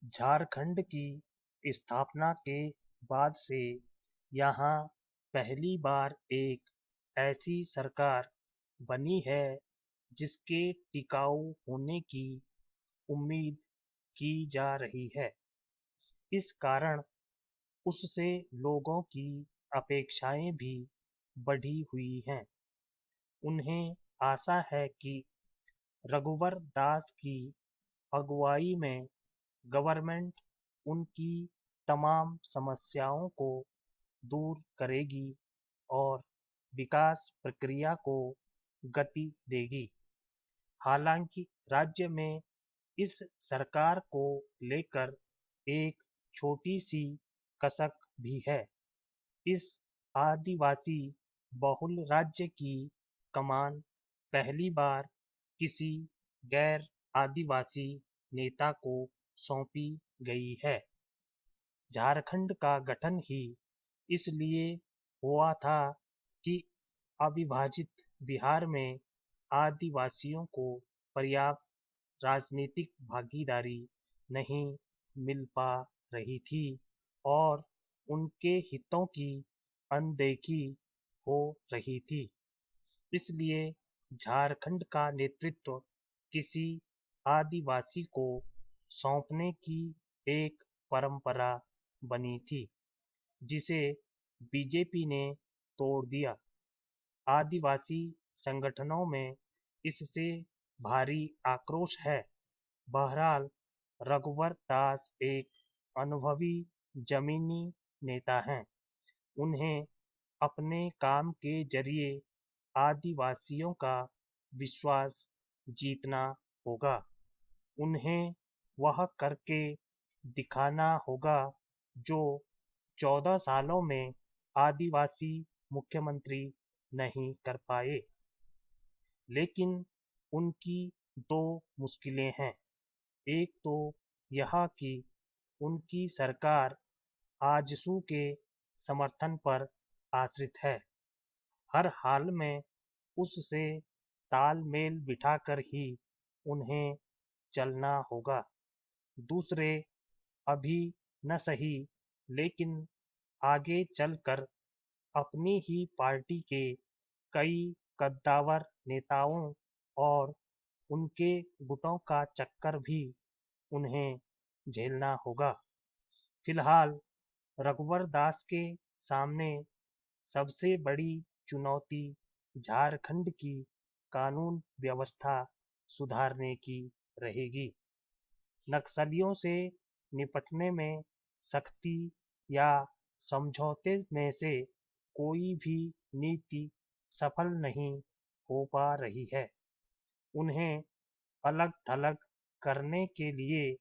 झारखंड की स्थापना के बाद से यहाँ पहली बार एक ऐसी सरकार बनी है जिसके टिकाऊ होने की उम्मीद की जा रही है। इस कारण उससे लोगों की अपेक्षाएं भी बढ़ी हुई हैं। उन्हें आशा है कि रघुवर दास की अगुवाई में गवर्नमेंट उनकी तमाम समस्याओं को दूर करेगी और विकास प्रक्रिया को गति देगी। हालांकि राज्य में इस सरकार को लेकर एक छोटी सी कसक भी है। इस आदिवासी बहुल राज्य की कमान पहली बार किसी गैर आदिवासी नेता को सौंपी गई है। झारखंड का गठन ही इसलिए हुआ था कि अविभाजित बिहार में आदिवासियों को पर्याप्त राजनीतिक भागीदारी नहीं मिल पा रही थी और उनके हितों की अनदेखी हो रही थी। इसलिए झारखंड का नेतृत्व किसी आदिवासी को सौंपने की एक परंपरा बनी थी, जिसे बीजेपी ने तोड़ दिया। आदिवासी संगठनों में इससे भारी आक्रोश है। बहरहाल रघुवर दास एक अनुभवी जमीनी नेता हैं। उन्हें अपने काम के जरिए आदिवासियों का विश्वास जीतना होगा। उन्हें वह करके दिखाना होगा जो 14 सालों में आदिवासी मुख्यमंत्री नहीं कर पाए। लेकिन उनकी दो मुश्किलें हैं। एक तो यह कि उनकी सरकार आजसू के समर्थन पर आश्रित है। हर हाल में उससे तालमेल बिठाकर ही उन्हें चलना होगा। दूसरे, अभी न सही लेकिन आगे चलकर अपनी ही पार्टी के कई कद्दावर नेताओं और उनके गुटों का चक्कर भी उन्हें झेलना होगा। फिलहाल रघुवर दास के सामने सबसे बड़ी चुनौती झारखंड की कानून व्यवस्था सुधारने की रहेगी। नक्सलियों से निपटने में सख्ती या समझौते में से कोई भी नीति सफल नहीं हो पा रही है। उन्हें अलग-थलग करने के लिए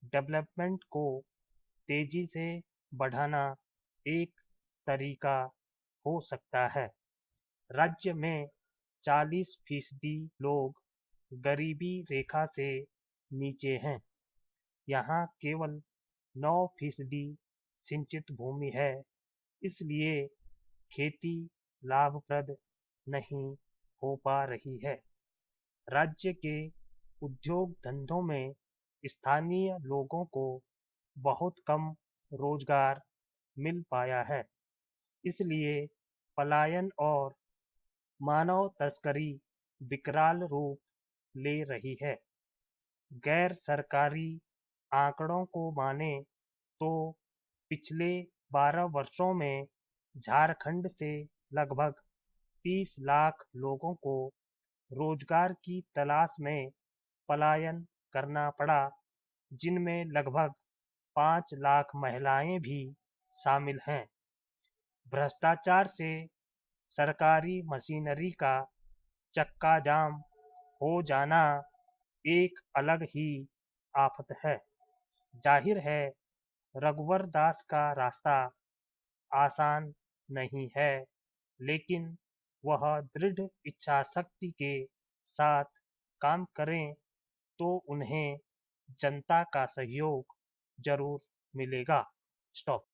डेवलपमेंट को तेजी से बढ़ाना एक तरीका हो सकता है। राज्य में 40% लोग गरीबी रेखा से नीचे हैं। यहाँ केवल 9% सिंचित भूमि है, इसलिए खेती लाभप्रद नहीं हो पा रही है। राज्य के उद्योग धंधों में स्थानीय लोगों को बहुत कम रोजगार मिल पाया है, इसलिए पलायन और मानव तस्करी विकराल रूप ले रही है। गैर सरकारी आंकड़ों को माने तो पिछले 12 वर्षों में झारखंड से लगभग 30 लाख लोगों को रोजगार की तलाश में पलायन करना पड़ा, जिनमें लगभग 5 लाख महिलाएं भी शामिल हैं। भ्रष्टाचार से सरकारी मशीनरी का चक्का-जाम हो जाना एक अलग ही आफत है। जाहिर है रघुवर दास का रास्ता आसान नहीं है, लेकिन वह दृढ़ इच्छाशक्ति के साथ काम करें तो उन्हें जनता का सहयोग जरूर मिलेगा। स्टॉप।